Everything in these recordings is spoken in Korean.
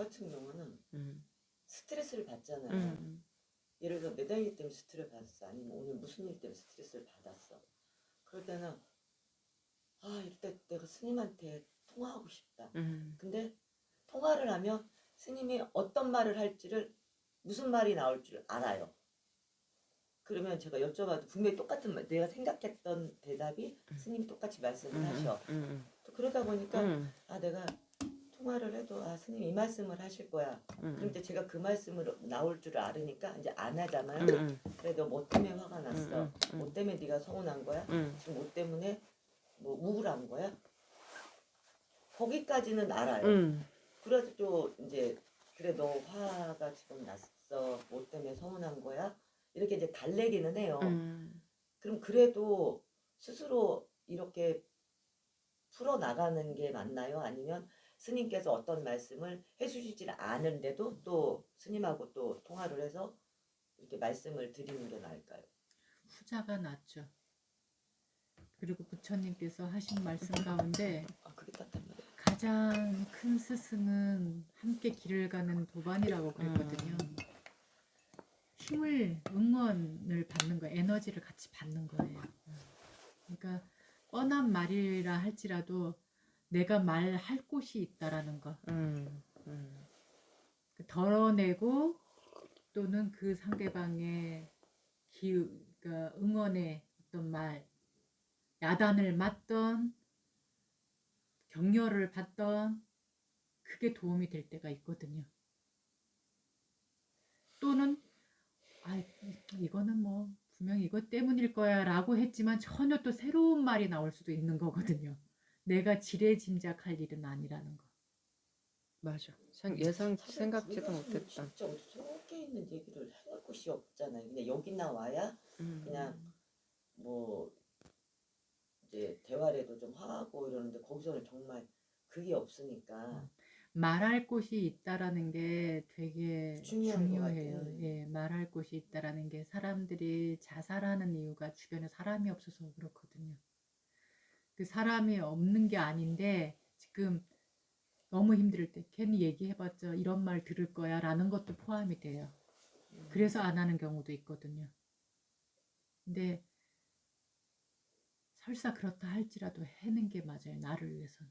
같은 경우는 음. 스트레스를 받잖아요. 음. 예를 들어 매달 일 때문에 스트레스를 받았어. 아니면 오늘 무슨 일 때문에 스트레스를 받았어. 그럴 때는 이럴 때 내가 스님한테 통화하고 싶다. 근데 통화를 하면 스님이 어떤 말을 할지를 무슨 말이 나올 줄 알아요. 그러면 제가 여쭤봐도 분명히 똑같은 말, 내가 생각했던 대답이 스님이 똑같이 말씀을 하셔. 또 그러다 보니까 내가 통화를 해도 스님 이 말씀을 하실 거야. 그런데 제가 그 말씀으로 나올 줄 알으니까 이제 안 하잖아요. 그래 너 뭐 때문에 화가 났어? 뭐 때문에 네가 서운한 거야? 지금 뭐 때문에 뭐 우울한 거야? 거기까지는 알아요. 그래도 또 이제 그래 너 화가 지금 났어. 뭐 때문에 서운한 거야? 이렇게 이제 달래기는 해요. 그럼 그래도 스스로 이렇게 풀어나가는 게 맞나요? 아니면 스님께서 어떤 말씀을 해주시질 않은데도 또 스님하고 또 통화를 해서 이렇게 말씀을 드리는 게 나을까요? 후자가 낫죠. 그리고 부처님께서 하신 말씀 가운데 그게 딱한 말이에요. 가장 큰 스승은 함께 길을 가는 도반이라고 그랬거든요. 힘을, 응원을 받는 거예요. 에너지를 같이 받는 거예요. 그러니까 뻔한 말이라 할지라도 내가 말할 곳이 있다라는 거. 덜어내고 또는 그 상대방의 그러니까 응원의 어떤 말, 야단을 맞던 격려를 받던 그게 도움이 될 때가 있거든요. 또는 이거는 뭐 분명히 이것 때문일 거야 라고 했지만 전혀 또 새로운 말이 나올 수도 있는 거거든요. 내가 지레짐작할 일은 아니라는 거. 맞아. 생각지도 못했다. 진짜 속에 있는 얘기를 해낼 곳이 없잖아요. 그냥 여기 나와야 그냥 뭐 이제 대화라도 좀 하고 이러는데 거기서는 정말 그게 없으니까 말할 곳이 있다라는 게 되게 중요해요. 예, 말할 곳이 있다라는 게 사람들이 자살하는 이유가 주변에 사람이 없어서 그렇거든요. 그 사람이 없는 게 아닌데 지금 너무 힘들 때 괜히 얘기해봤자 이런 말 들을 거야 라는 것도 포함이 돼요. 그래서 안 하는 경우도 있거든요. 근데 설사 그렇다 할지라도 해는 게 맞아요. 나를 위해서는.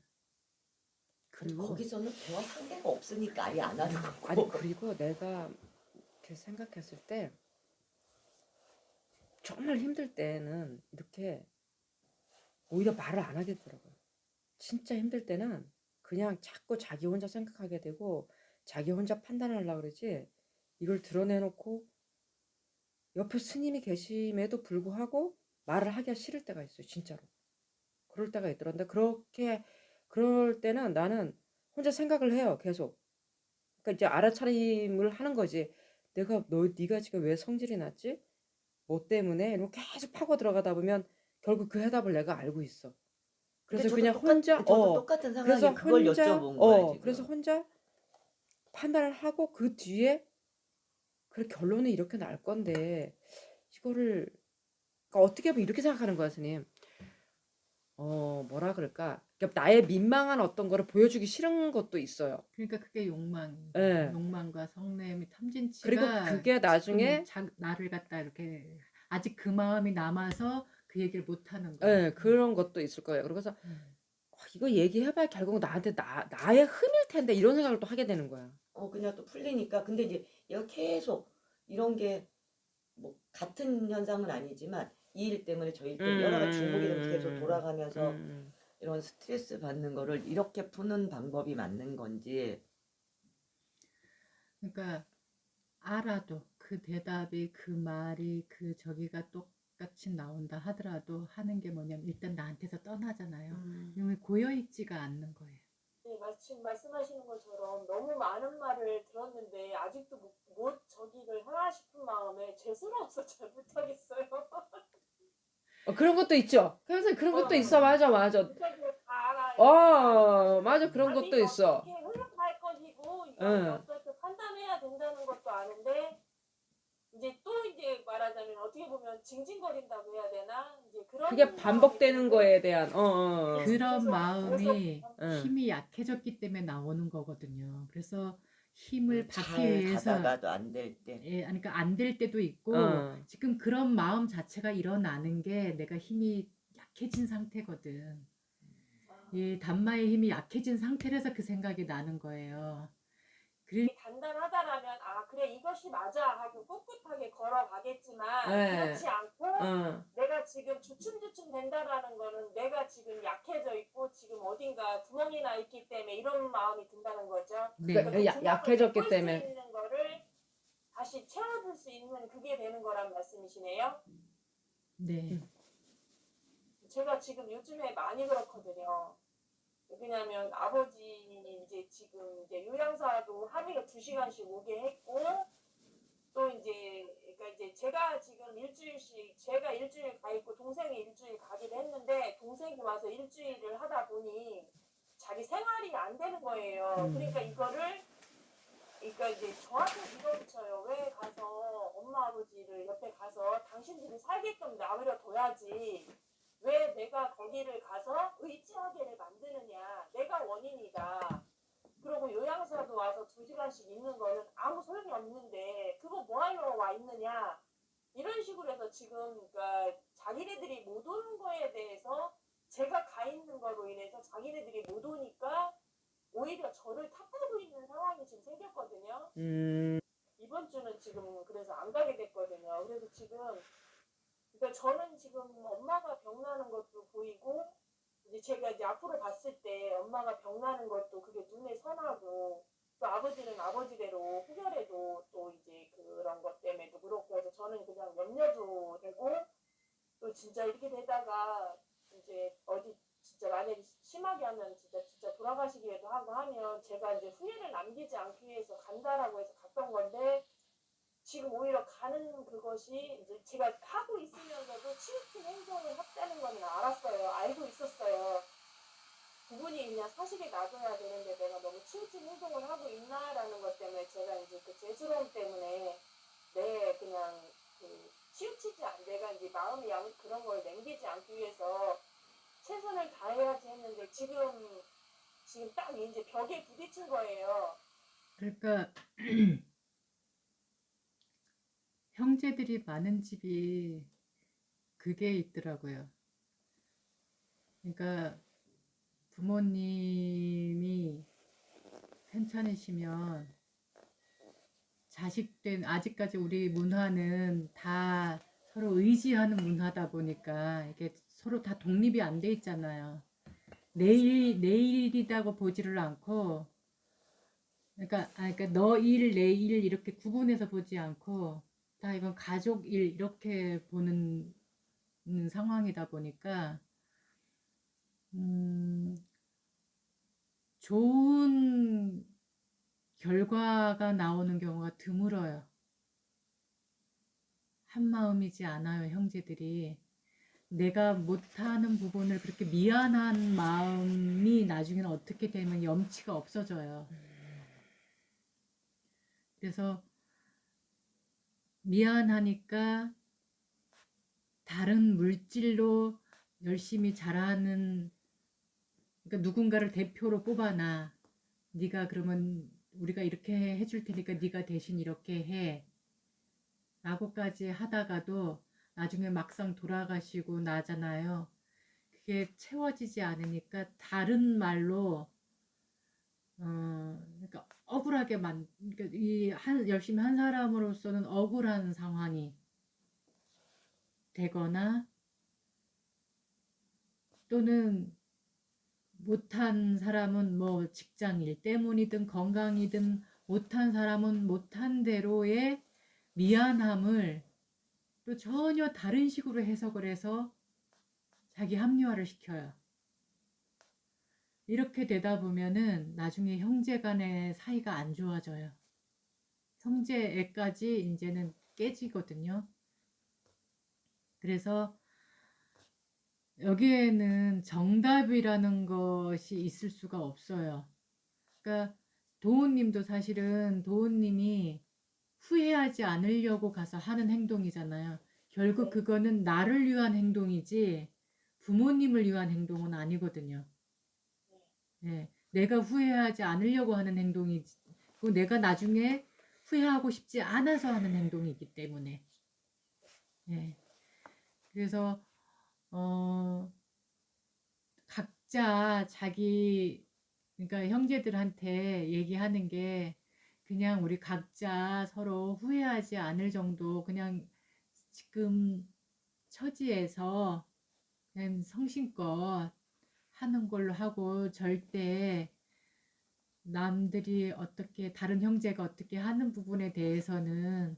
그리고 거기서는 대화 상대가 없으니까 아예 안 하는 거고. 아니 그리고 내가 이렇게 생각했을 때 정말 힘들 때는 이렇게 오히려 말을 안 하게 되더라고요. 진짜 힘들 때는 그냥 자꾸 자기 혼자 생각하게 되고 자기 혼자 판단하려고 그러지 이걸 드러내놓고 옆에 스님이 계심에도 불구하고 말을 하기가 싫을 때가 있어요. 진짜로. 그럴 때가 있더라는데 그럴 때는 나는 혼자 생각을 해요. 계속. 그러니까 이제 알아차림을 하는 거지. 네가 지금 왜 성질이 났지? 뭐 때문에? 이러면 계속 파고 들어가다 보면 결국 그 해답을 내가 알고 있어. 그래서 그냥 혼자 저도 똑같은 상황에 그래서 그걸 혼자 여쭤본 거야 지금. 그래서 혼자 판단을 하고 그 뒤에 그래 결론이 이렇게 날 건데 이거를 그러니까 어떻게 보면 이렇게 생각하는 거야, 스님. 뭐라 그럴까? 그러니까 나의 민망한 어떤 거를 보여주기 싫은 것도 있어요. 그러니까 그게 욕망, 예. 욕망과 성냄이 탐진치가 그리고 그게 나중에 나를 갖다 이렇게 아직 그 마음이 남아서 그 얘기를 못 하는 거예요. 예, 그런 것도 있을 거예요. 그래서 이거 얘기해봐야 결국 나한테 나의 흠일 텐데 이런 생각을 또 하게 되는 거야. 그냥 또 풀리니까. 근데 이제 얘가 계속 이런 게 뭐 같은 현상은 아니지만 이 일 때문에 저 일 때문에 여러 가지 중복이 계속 돌아가면서 이런 스트레스 받는 거를 이렇게 푸는 방법이 맞는 건지. 그러니까 알아도 그 대답이 그 말이 그 저기가 똑같이 나온다 하더라도 하는 게 뭐냐면 일단 나한테서 떠나잖아요. 이미 고여있지가 않는 거예요. 네, 마침 말씀하시는 것처럼 너무 많은 말을 들었는데 아직도 못 저기를 하나 싶은 마음에 죄스러워서 잘 못하겠어요. 그런 것도 있죠. 그래서 그런 것도 있어. 맞아. 다 알아요. 맞아. 그런 것도 있어. 어떻게 흘러갈 것이고 이걸 어떻게 판단해야 된다는 것도 아는데 이제 또 이제 말하자면 어떻게 보면 징징거린다고 해야 되나? 이제 그런 그게 반복되는 거에 대한 그런 마음이 힘이 약해졌기 때문에 나오는 거거든요. 그래서 힘을 받기 잘 위해서 가다가도 안 될 때. 예, 아니, 그러니까 안 될 때도 있고 지금 그런 마음 자체가 일어나는 게 내가 힘이 약해진 상태거든. 이 단마의 힘이 약해진 상태라서 그 생각이 나는 거예요. 단단하다라면 아 그래 이것이 맞아 하고 꿋꿋하게 걸어가겠지만 네. 그렇지 않고 내가 지금 주춤주춤 된다라는 거는 내가 지금 약해져 있고 지금 어딘가 구멍이 나 있기 때문에 이런 마음이 든다는 거죠. 네. 그러니까 그 구멍을 약해졌기 메꿀 때문에. 수 있는 거를 다시 채워줄 수 있는 그게 되는 거란 말씀이시네요. 네. 제가 지금 요즘에 많이 그렇거든요. 왜냐면 아버지 이제 지금 이제 요양사도 하루에 2시간씩 오게 했고 또 이제 그러니까 이제 제가 지금 일주일씩 제가 일주일 가 있고 동생이 일주일 가기로 했는데 동생이 와서 일주일을 하다 보니 자기 생활이 안 되는 거예요. 그러니까 이거를 그러니까 이제 저한테 밀어붙여요. 왜 가서 엄마 아버지를 옆에 가서 당신들이 살게끔 내버려 둬야지. 왜 내가 거기를 가서 의지하게를 만드느냐. 내가 원인이다. 그리고 요양사도 와서 2시간씩 있는 거는 아무 소용이 없는데 그거 뭐하러 와 있느냐. 이런 식으로 해서 지금 그러니까 자기네들이 못 오는 거에 대해서 제가 가 있는 거로 인해서 자기네들이 못 오니까 오히려 저를 탓하고 있는 상황이 지금 생겼거든요. 이번 주는 지금 그래서 안 가게 됐거든요. 그래서 지금 그러니까 저는 지금 엄마가 병나는 것도 보이고 이제 제가 이제 앞으로 봤을 때 엄마가 병나는 것도 그게 눈에 선하고 또 아버지는 아버지대로 후결에도 또 이제 그런 것 때문에도 그렇고 해서 저는 그냥 염려도 되고 또 진짜 이렇게 되다가 이제 어디 진짜 만약에 심하게 하면 진짜 돌아가시기도 하고 하면 제가 이제 후회를 남기지 않기 위해서 간다라고 해서 갔던 건데 지금 오히려 가는 그것이 이제 제가 하고 있으면서도 치우친 행동을 했다는 건 알았어요. 알고 있었어요. 부분이 그냥 사실이 놔둬야 되는데 내가 너무 치우친 행동을 하고 있나라는 것 때문에 제가 이제 그 죄스러움 때문에 내 그냥 그 치우치지 않 내가 이제 마음이 그런 걸 남기지 않기 위해서 최선을 다해야지 했는데 지금 딱 이제 벽에 부딪힌 거예요. 그러니까 형제들이 많은 집이 그게 있더라고요. 그러니까 부모님이 편찮으시면 자식된 아직까지 우리 문화는 다 서로 의지하는 문화다 보니까 이게 서로 다 독립이 안 돼 있잖아요. 내일이라고 보지를 않고 그러니까 너 일, 내 일 이렇게 구분해서 보지 않고 다 이건 가족 일 이렇게 보는 상황이다 보니까 좋은 결과가 나오는 경우가 드물어요. 한마음이지 않아요, 형제들이. 내가 못하는 부분을 그렇게 미안한 마음이 나중에는 어떻게 되면 염치가 없어져요. 그래서 미안하니까 다른 물질로 열심히 잘하는 그러니까 누군가를 대표로 뽑아놔. 네가 그러면 우리가 이렇게 해줄 테니까 네가 대신 이렇게 해. 라고까지 하다가도 나중에 막상 돌아가시고 나잖아요. 그게 채워지지 않으니까 다른 말로 그러니까 억울하게 그러니까 열심히 한 사람으로서는 억울한 상황이 되거나 또는 못한 사람은 뭐 직장일 때문이든 건강이든 못한 사람은 못한 대로의 미안함을 또 전혀 다른 식으로 해석을 해서 자기 합리화를 시켜요. 이렇게 되다 보면은 나중에 형제 간의 사이가 안 좋아져요. 형제애까지 이제는 깨지거든요. 그래서 여기에는 정답이라는 것이 있을 수가 없어요. 그러니까 도훈님도 사실은 도훈님이 후회하지 않으려고 가서 하는 행동이잖아요. 결국 그거는 나를 위한 행동이지 부모님을 위한 행동은 아니거든요. 네, 내가 후회하지 않으려고 하는 행동이 그리고 내가 나중에 후회하고 싶지 않아서 하는 행동이기 때문에. 예. 그래서 각자 자기 그러니까 형제들한테 얘기하는 게 그냥 우리 각자 서로 후회하지 않을 정도 그냥 지금 처지에서 그냥 성심껏 하는 걸로 하고 절대 남들이 어떻게 다른 형제가 어떻게 하는 부분에 대해서는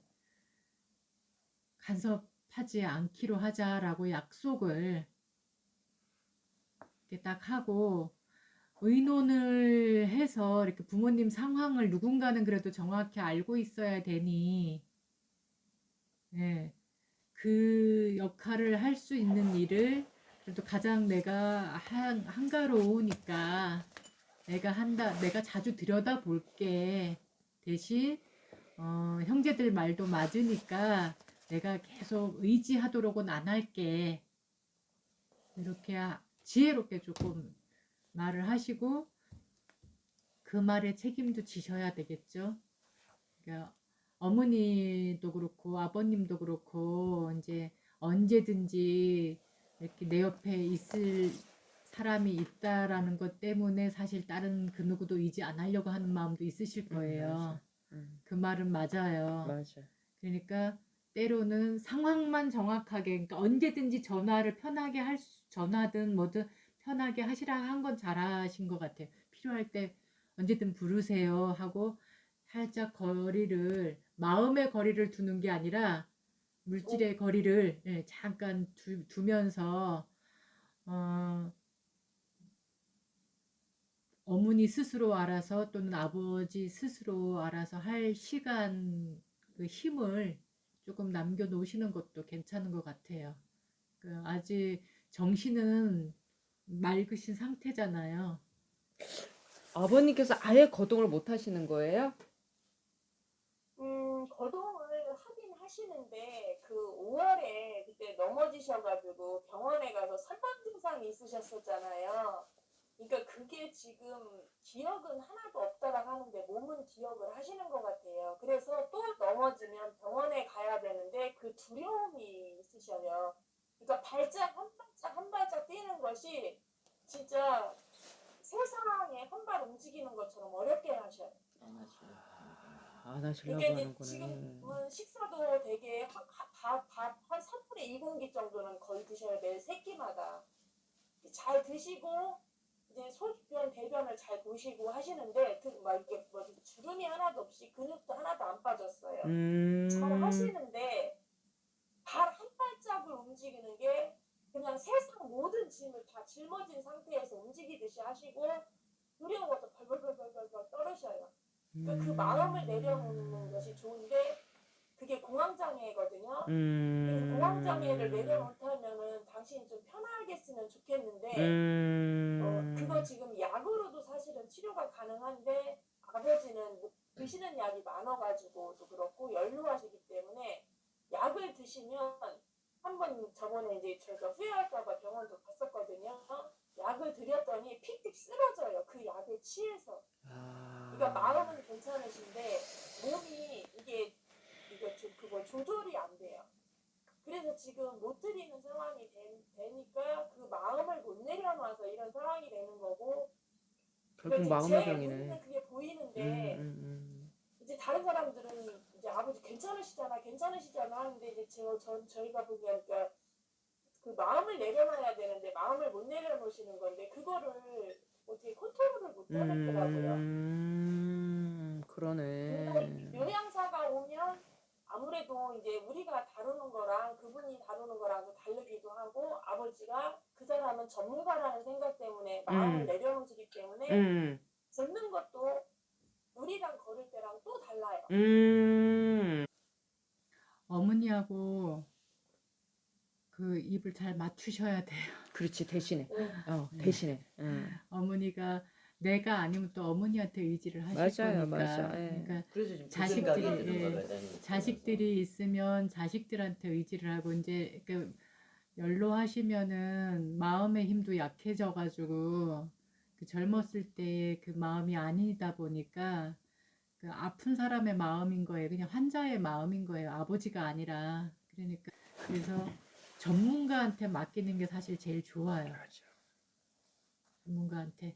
간섭하지 않기로 하자라고 약속을 이렇게 딱 하고 의논을 해서 이렇게 부모님 상황을 누군가는 그래도 정확히 알고 있어야 되니 예, 그 역할을 할 수 있는 일을 그래도 가장 내가 한가로우니까 내가 자주 들여다 볼게. 대신 형제들 말도 맞으니까 내가 계속 의지하도록은 안 할게. 이렇게 지혜롭게 조금 말을 하시고 그 말에 책임도 지셔야 되겠죠. 그러니까 어머니도 그렇고 아버님도 그렇고 이제 언제든지 이렇게 내 옆에 있을 사람이 있다라는 것 때문에 사실 다른 그 누구도 의지 안 하려고 하는 마음도 있으실 거예요. 그 말은 맞아요. 맞아. 그러니까 때로는 상황만 정확하게 그러니까 언제든지 전화를 편하게 전화든 뭐든 편하게 하시라 한 건 잘하신 것 같아요. 필요할 때 언제든 부르세요 하고 살짝 거리를 마음의 거리를 두는 게 아니라 물질의 거리를 잠깐 두면서 어머니 스스로 알아서 또는 아버지 스스로 알아서 할 시간 그 힘을 조금 남겨놓으시는 것도 괜찮은 것 같아요. 아직 정신은 맑으신 상태잖아요. 아버님께서 아예 거동을 못 하시는 거예요? 거동을 하긴 하시는데 그 5월에 그때 넘어지셔가지고 병원에 가서 선망 증상이 있으셨었잖아요. 그러니까 그게 지금 기억은 하나도 없다라고 하는데 몸은 기억을 하시는 것 같아요. 그래서 또 넘어지면 병원에 가야 되는데 그 두려움이 있으셔요. 그러니까 발짝 한 발짝 뛰는 것이 진짜 세상에 한 발 움직이는 것처럼 어렵게 하셔요. 안 하시려고 그러니까 이제 하는구나. 지금은 식사도 되게 밥 한 3분의 2공기 정도는 거의 드셔야 돼요. 세 끼마다. 잘 드시고 이제 소변 대변을 잘 보시고 하시는데 막 이렇게 뭐 주름이 하나도 없이 근육도 하나도 안 빠졌어요. 잘 하시는데 발 한 발짝을 움직이는 게 그냥 세상 모든 짐을 다 짊어진 상태에서 움직이듯이 하시고 두려워서 벌벌벌벌 떨으셔요. 그러니까 그 마음을 내려놓는 것이 좋은데 그게 공황장애거든요. 그래서 공황장애를 내려놓다면은 당신이 좀 편하게 쓰면 좋겠는데 그거 지금 약으로도 사실은 치료가 가능한데 아버지는 드시는 약이 많아가지고도 그렇고 연루하시기 때문에 약을 드시면 한번 저번에 이제 저희가 후회할까봐 병원도 갔었거든요. 약을 드렸더니 픽픽 쓰러져요. 그 약에 취해서. 그러니까 마음은 괜찮으신데 몸이 그거 조절이 안 돼요. 그래서 지금 못 드리는 상황이 되니까 그 마음을 못 내려놔서 이런 상황이 되는 거고. 결국 제 마음의 눈에는 병이네. 그게 보이는데 이제 다른 사람들은 이제 아버지 괜찮으시잖아 하는데 이제 저희가 보기엔 그러니까 그 마음을 내려놔야 되는데 마음을 못 내려놓으시는 건데 그거를 어떻게 컨트롤을 못 하겠더라고요. 그러네. 요양사가 오면 아무래도 이제 우리가 다루는 거랑 그분이 다루는 거랑 다르기도 하고 아버지가 그 사람은 전문가라는 생각 때문에 마음을 내려놓으시기 때문에 듣는 것도 우리랑 걸을 때랑 또 달라요. 어머니하고 그 입을 잘 맞추셔야 돼요. 그렇지 대신에. 대신에. 어머니가 내가 아니면 또 어머니한테 의지를 하실 맞아요, 거니까. 맞아. 그러니까 그래서 지금 그 생각이 드는 거거든요. 자식들이 있으면 자식들한테 의지를 하고 이제 그 연로하시면은 마음의 힘도 약해져가지고 그 젊었을 때의 그 마음이 아니다 보니까 그 아픈 사람의 마음인 거예요. 그냥 환자의 마음인 거예요. 아버지가 아니라. 그러니까 그래서 전문가한테 맡기는 게 사실 제일 좋아요. 전문가한테.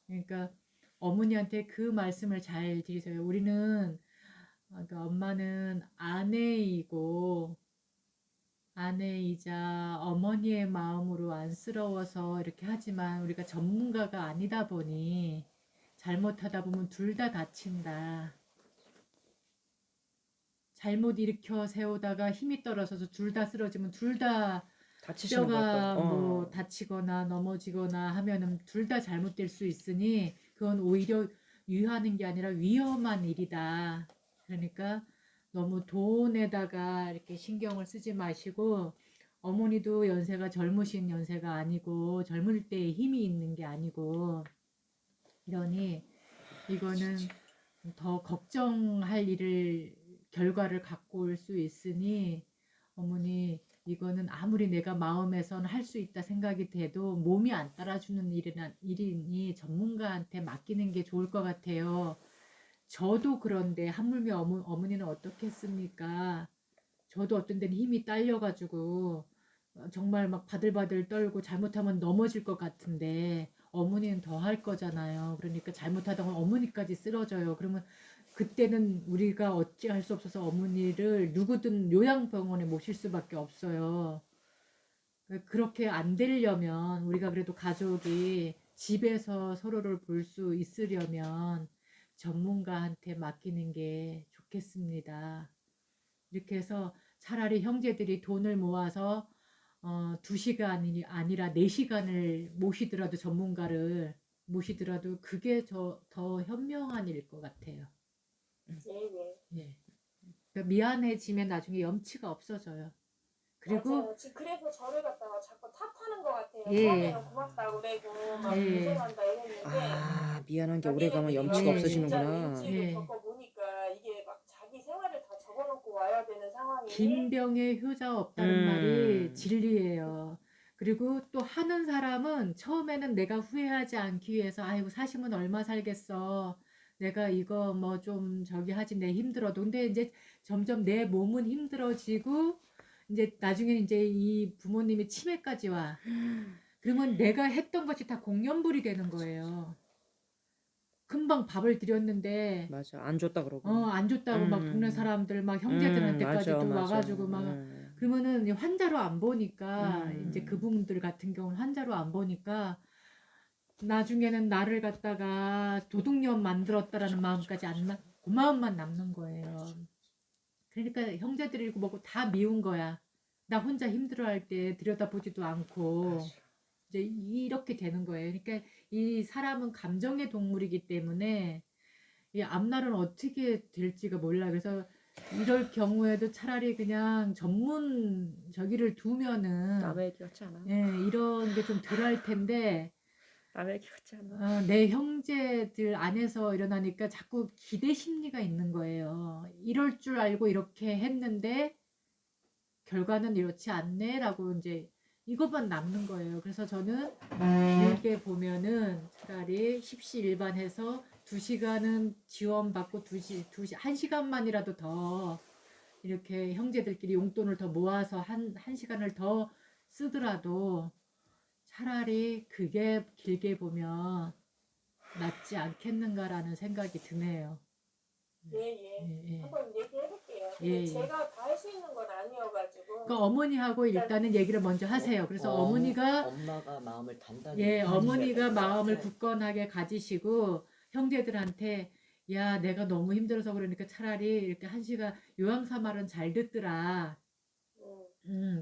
그러니까 어머니한테 그 말씀을 잘 드리세요. 우리는 그러니까 엄마는 아내이자 어머니의 마음으로 안쓰러워서 이렇게 하지만 우리가 전문가가 아니다 보니 잘못하다 보면 둘 다 다친다. 잘못 일으켜 세우다가 힘이 떨어져서 둘 다 쓰러지면 둘 다 다치시는 뼈가 것도. 뭐 다치거나 넘어지거나 하면은 둘 다 잘못될 수 있으니 그건 오히려 유효하는 게 아니라 위험한 일이다. 그러니까 너무 돈에다가 이렇게 신경을 쓰지 마시고 어머니도 연세가 젊으신 연세가 아니고 젊을 때에 힘이 있는 게 아니고 이러니 이거는 더 걱정할 결과를 갖고 올 수 있으니 어머니 이거는 아무리 내가 마음에선 할 수 있다 생각이 돼도 몸이 안 따라주는 일이니 전문가한테 맡기는 게 좋을 것 같아요. 저도 그런데 하물며 어머니는 어떻겠습니까? 저도 어떤 데는 힘이 딸려가지고 정말 막 바들바들 떨고 잘못하면 넘어질 것 같은데 어머니는 더 할 거잖아요. 그러니까 잘못하다 보면 어머니까지 쓰러져요. 그러면 그때는 우리가 어찌할 수 없어서 어머니를 누구든 요양병원에 모실 수밖에 없어요. 그렇게 안 되려면 우리가 그래도 가족이 집에서 서로를 볼 수 있으려면 전문가한테 맡기는 게 좋겠습니다. 이렇게 해서 차라리 형제들이 돈을 모아서 2시간이 아니라 4시간을 모시더라도 전문가를 모시더라도 그게 더 현명한 일일 것 같아요. 예. 예. 그러니까 미안해지면 나중에 염치가 없어져요. 그리고 맞아요. 지금 그래서 저를 갖다가 자꾸 탓하는 것 같아요. 예. 처음에는 고맙다고 그러고 막 예. 고생한다 이랬는데 아, 미안한 게 오래 가면 염치가 예. 없어지는구나. 진짜 예. 인지를 겪어보니까 이게 막 자기 생활을 다 접어놓고 와야 되는 상황이 빈병에 효자 없다는 말이 진리예요. 그리고 또 하는 사람은 처음에는 내가 후회하지 않기 위해서 아이고 사시면 얼마 살겠어. 내가 이거 뭐 좀 저기 하지 내 힘들어도 근데 이제 점점 내 몸은 힘들어지고 이제 나중에는 이제 이 부모님이 치매까지 와. 그러면 내가 했던 것이 다 공연불이 되는 거예요. 금방 밥을 드렸는데 맞아, 안 줬다 그러고. 안 줬다고 막 동네 사람들 막 형제들한테까지도 맞아, 맞아. 와가지고 막 그러면은 환자로 안 보니까 이제 음. 그분들 같은 경우는 환자로 안 보니까 나중에는 나를 갖다가 도둑년 만들었다라는 마음까지 안 나, 그 마음만 남는 거예요. 그러니까 형제들이고 뭐고 다 미운 거야. 나 혼자 힘들어할 때 들여다보지도 않고 맞아. 이제 이렇게 되는 거예요. 그러니까 이 사람은 감정의 동물이기 때문에 이 앞날은 어떻게 될지가 몰라. 그래서 이럴 경우에도 차라리 그냥 전문 저기를 두면은 남의 얘기 같지 않아. 예, 이런 게 좀 덜 할 텐데 남의 얘기 같지 않아. 내 형제들 안에서 일어나니까 자꾸 기대 심리가 있는 거예요. 이럴 줄 알고 이렇게 했는데 결과는 이렇지 않네라고 이제 이것만 남는 거예요. 그래서 저는 길게 보면은 차라리 십시일반해서 2시간은 지원받고 1시간만이라도 더 이렇게 형제들끼리 용돈을 더 모아서 한 시간을 더 쓰더라도 차라리 그게 길게 보면 낫지 않겠는가라는 생각이 드네요. 예. 한번 얘기해볼게요. 예, 예. 제가 다 할 수 있는 건 아니어가지고. 그러니까 어머니하고 일단은 얘기를 먼저 하세요. 그래서 어머니가 엄마가 마음을 단단히 예, 어머니가 가지셔야 마음을 돼요. 굳건하게 가지시고 형제들한테 야, 내가 너무 힘들어서 그러니까 차라리 이렇게 1시간 요양사 말은 잘 듣더라.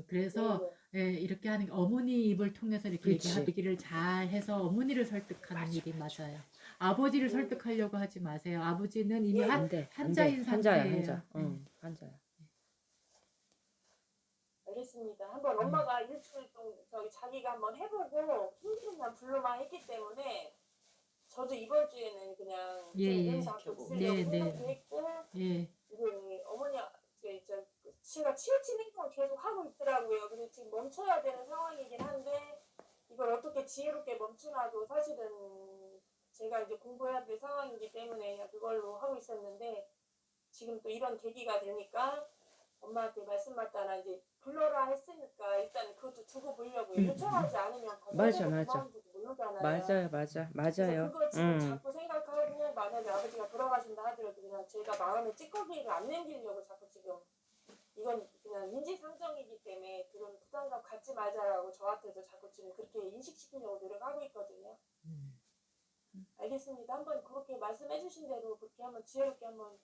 그래서 예, 이렇게 하는 게 어머니 입을 통해서 이렇게 그치. 얘기를 잘 해서 어머니를 설득하는 일이 맞아요. 아버지를 설득하려고 하지 마세요. 아버지는 이미 안 돼. 환자인 환자야, 상태예요. 환자. 네. 환자야. 알겠습니다. 한번 엄마가 일주일 동안 자기가 한번 해보고 힘들면 불러만 했기 때문에 저도 이번 주에는 그냥 영상 있으려고 했고 예. 어머니 제가 치우친 행동을 계속 하고 있더라고요. 그래서 지금 멈춰야 되는 상황이긴 한데 이걸 어떻게 지혜롭게 멈추나도 사실은 제가 이제 공부해야 될 상황이기 때문에 그냥 그걸로 하고 있었는데 지금 또 이런 계기가 되니까 엄마한테 말씀할까나 이제 불러라 했으니까 일단 그것도 두고 보려고요. 요청하지 않으면 맞아, 거절되고 맞아. 그만두고 모르잖아요. 맞아요. 그래서 그걸 지금 자꾸 생각하고 만약에 아버지가 돌아가신다 하더라도 그냥 제가 마음에 찌꺼기를 안 남기려고 자꾸 지금 이건 그냥 인지상정이기 때문에 그런 부담감 갖지 말자라고 저한테도 자꾸 지금 그렇게 인식시키려고 노력하고 있거든요. 알겠습니다. 한번 그렇게 말씀해 주신 대로 그렇게 한번 지혜롭게 한번